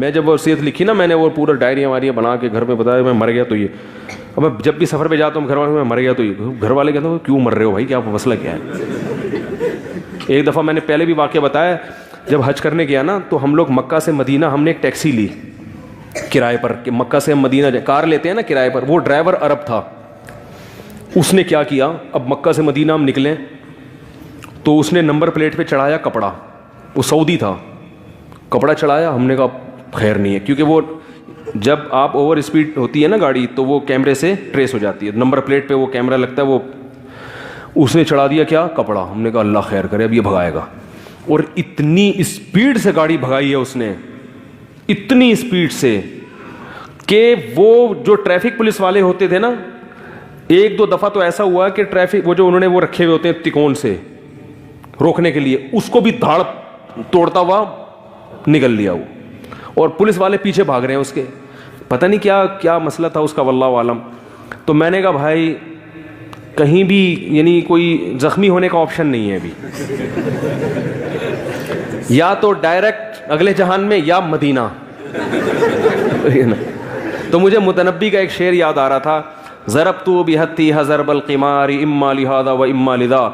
میں جب وصیت لکھی نا میں نے وہ پورا ڈائریاں واریاں بنا کے گھر میں بتایا میں مر گیا تو یہ. اب میں جب بھی سفر پہ جاتا ہوں گھر والے میں مر گیا تو یہ, گھر والے کہتے ہیں کیوں مر رہے ہو بھائی, کیا مسئلہ کیا ہے. ایک دفعہ میں نے پہلے بھی واقعہ بتایا, جب حج کرنے گیا نا تو ہم لوگ مکہ سے مدینہ ہم نے ایک ٹیکسی لی کرائے پر, کہ مکہ سے ہم مدینہ جائیں, کار لیتے ہیں نا کرائے پر. وہ ڈرائیور عرب تھا. اس نے کیا کیا, اب مکہ سے مدینہ ہم نکلیں تو اس نے نمبر پلیٹ پہ چڑھایا کپڑا, وہ سعودی تھا, کپڑا چڑھایا. ہم نے کہا خیر نہیں ہے, کیونکہ وہ جب آپ اوور اسپیڈ ہوتی ہے نا گاڑی تو وہ کیمرے سے ٹریس ہو جاتی ہے, نمبر پلیٹ پہ وہ کیمرہ لگتا ہے. وہ اس نے چڑھا دیا کیا کپڑا. ہم نے کہا اللہ خیر کرے اب یہ بھگائے گا. اور اتنی اسپیڈ سے گاڑی بھگائی ہے اس نے, اتنی اسپیڈ سے کہ وہ جو ٹریفک پولیس والے ہوتے تھے نا, ایک دو دفعہ تو ایسا ہوا کہ ٹریفک وہ جو انہوں نے وہ رکھے ہوئے ہوتے ہیں تکون سے روکنے کے لیے, اس کو بھی دھاڑ توڑتا ہوا نکل لیا وہ, اور پولیس والے پیچھے بھاگ رہے ہیں اس کے. پتہ نہیں کیا کیا مسئلہ تھا اس کا واللہ عالم. تو میں نے کہا بھائی کہیں بھی یعنی کوئی زخمی ہونے کا آپشن نہیں ہے ابھی, یا تو ڈائریکٹ اگلے جہان میں یا مدینہ. تو مجھے متنبی کا ایک شعر یاد آ رہا تھا, ضربت بحتی ضرب القمار اما لہذا و اما لذا.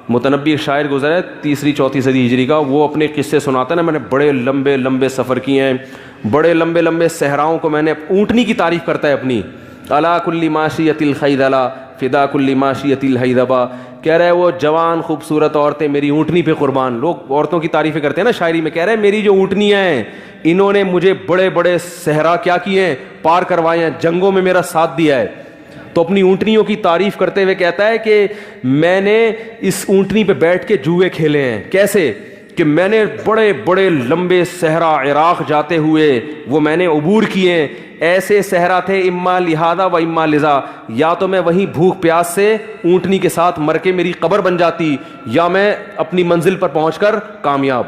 متنبی شاعر گزرے 3-4 صدی ہجری کا, وہ اپنے قصے سناتا ہے نا, میں نے بڑے لمبے لمبے سفر کیے ہیں, بڑے لمبے لمبے صحراؤں کو میں نے, اونٹنی کی تعریف کرتا ہے اپنی, علی کل ماشیۃ الخیدلا فدا کل ماشیۃ الحیدبا. کہہ رہے وہ جوان خوبصورت عورتیں میری اونٹنی پہ قربان. لوگ عورتوں کی تعریفیں کرتے ہیں نا شاعری میں, کہہ رہے ہیں میری جو اونٹنیاں ہیں انہوں نے مجھے بڑے بڑے صحرا کیا کیے ہیں, پار کروائے ہیں, جنگوں میں میرا ساتھ دیا ہے. تو اپنی اونٹنیوں کی تعریف کرتے ہوئے کہتا ہے کہ میں نے اس اونٹنی پہ بیٹھ کے جوئے کھیلے ہیں. کیسے کہ میں نے بڑے بڑے لمبے صحرا عراق جاتے ہوئے وہ میں نے عبور کیے ہیں. ایسے صحرا تھے اما لہذا و اما لذا, یا تو میں وہیں بھوک پیاس سے اونٹنی کے ساتھ مر کے میری قبر بن جاتی, یا میں اپنی منزل پر پہنچ کر کامیاب.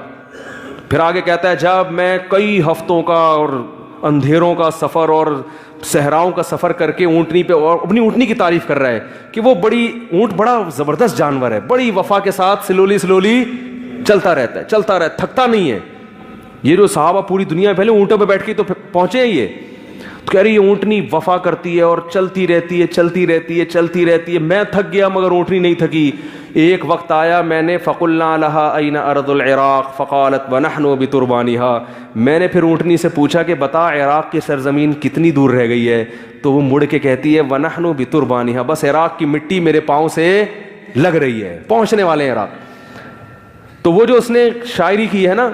پھر آگے کہتا ہے جب میں کئی ہفتوں کا اور اندھیروں کا سفر اور صحراؤں کا سفر کر کے اونٹنی پہ, اور اپنی اونٹنی کی تعریف کر رہا ہے کہ وہ بڑی اونٹ بڑا زبردست جانور ہے, بڑی وفا کے ساتھ سلولی چلتا رہتا ہے, چلتا رہتا ہے, تھکتا نہیں ہے. یہ جو صحابہ پوری دنیا میں پہلے اونٹوں پہ بیٹھ کے تو پہنچے ہیں, یہ تو کہہ رہی ہے اونٹنی وفا کرتی ہے اور چلتی رہتی ہے چلتی رہتی ہے چلتی رہتی ہے. میں تھک گیا مگر اونٹنی نہیں تھکی. ایک وقت آیا میں نے فقلنا لها اين ارض العراق فقالت ونحن بتربانها. میں نے پھر اونٹنی سے پوچھا کہ بتا عراق کی سرزمین کتنی دور رہ گئی ہے, تو وہ مڑ کے کہتی ہے ونحن بتربانها, بس عراق کی مٹی میرے پاؤں سے لگ رہی ہے, پہنچنے والے ہیں عراق. تو وہ جو اس نے شاعری کی ہے نا,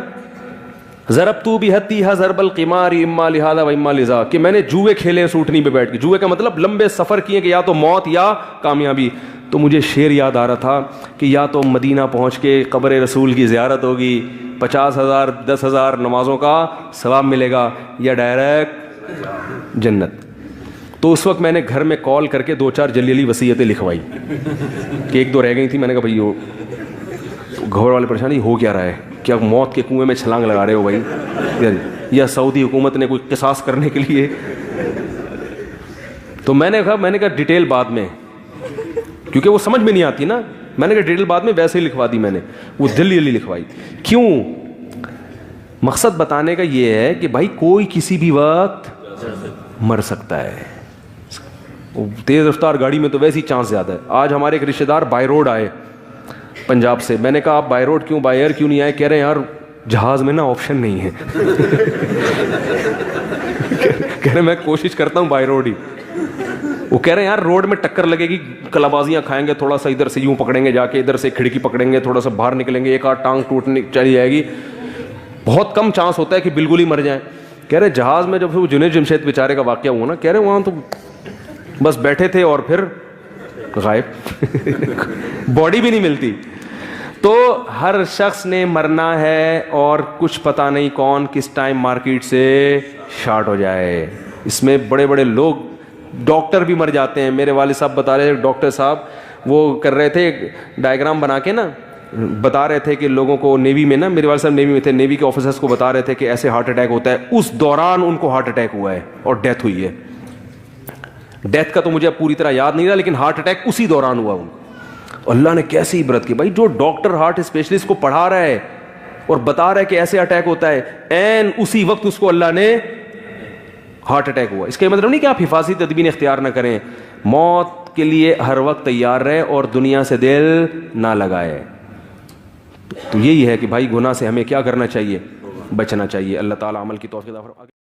ضربت بحتیھا ضرب القمار اما لہذا و اما لذا, کہ میں نے جوئے کھیلے اس اونٹنی پہ بیٹھ کے. جوئے کا مطلب لمبے سفر کیے کہ یا تو موت یا کامیابی. تو مجھے شعر یاد آ رہا تھا کہ یا تو مدینہ پہنچ کے قبر رسول کی زیارت ہوگی, 50,000 10,000 نمازوں کا ثواب ملے گا, یا ڈائریکٹ جنت. تو اس وقت میں نے گھر میں کال کر کے 2-4 جلی وصیتیں لکھوائی کہ 1-2 رہ گئی تھی. میں نے کہا بھائی وہ گھر والے پریشانی ہو کیا رہا ہے, کیا موت کے کنویں میں چھلانگ لگا رہے ہو بھائی, یا سعودی حکومت نے کوئی قصاص کرنے کے لیے. تو میں نے کہا ڈیٹیل بعد میں, کیونکہ وہ سمجھ میں نہیں آتی نا. میں نے کہا ڈیٹیل بعد میں, ویسے ہی لکھوا دی میں نے, وہ جلدی لکھوائی. کیوں؟ مقصد بتانے کا یہ ہے کہ بھائی کوئی کسی بھی وقت مر سکتا ہے. تیز رفتار گاڑی میں تو ویسے ہی چانس زیادہ ہے. آج ہمارے ایک رشتے دار بائی روڈ آئے پنجاب سے. میں نے کہا آپ بائی روڈ کیوں, بائی ایئر کیوں نہیں آئے؟ کہہ رہے ہیں یار جہاز میں نا آپشن نہیں ہے. کہہ رہے میں کوشش کرتا ہوں بائی روڈ ہی. وہ کہہ رہے ہیں یار روڈ میں ٹکر لگے گی, کلابازیاں کھائیں گے, تھوڑا سا ادھر سے یوں پکڑیں گے جا کے, ادھر سے کھڑکی پکڑیں گے, تھوڑا سا باہر نکلیں گے, ایک آدھ ٹانگ ٹوٹنے چلی جائے گی, بہت کم چانس ہوتا ہے کہ بالکل ہی مر جائیں. کہہ رہے جہاز میں جب وہ جنید جمشید بیچارے کا واقعہ ہوا نا, کہہ رہے وہاں تو بس بیٹھے تھے اور پھر غائب, باڈی بھی نہیں ملتی. تو ہر شخص نے مرنا ہے اور کچھ پتہ نہیں کون کس ٹائم مارکیٹ سے شارٹ ہو جائے. اس میں بڑے بڑے لوگ, ڈاکٹر بھی مر جاتے ہیں. میرے والد صاحب بتا رہے, ڈاکٹر صاحب وہ کر رہے تھے ڈائیگرام بنا کے نا, بتا رہے تھے کہ لوگوں کو نیوی میں نا, میرے والد صاحب نیوی میں تھے, نیوی کے آفیسرس کو بتا رہے تھے کہ ایسے ہارٹ اٹیک ہوتا ہے. اس دوران ان کو ہارٹ اٹیک ہوا ہے اور ڈیتھ ہوئی ہے. ڈیتھ کا تو مجھے پوری طرح یاد نہیں رہا, لیکن ہارٹ اٹیک اسی دوران ہوا ان کو. اللہ نے کیسی عبرت کی بھائی, جو ڈاکٹر ہارٹ اسپیشلسٹ کو پڑھا رہا ہے اور بتا رہا ہے کہ ایسے اٹیک ہوتا ہے، این اسی وقت اس کو اللہ نے ہارٹ اٹیک ہوا. اس کا مطلب نہیں کہ آپ حفاظتی تدبیر اختیار نہ کریں، موت کے لیے ہر وقت تیار رہے اور دنیا سے دل نہ لگائے. تو یہی ہے کہ بھائی گناہ سے ہمیں کیا کرنا چاہیے؟ بچنا چاہیے. اللہ تعالیٰ عمل کی توفیق عطا فرمائے.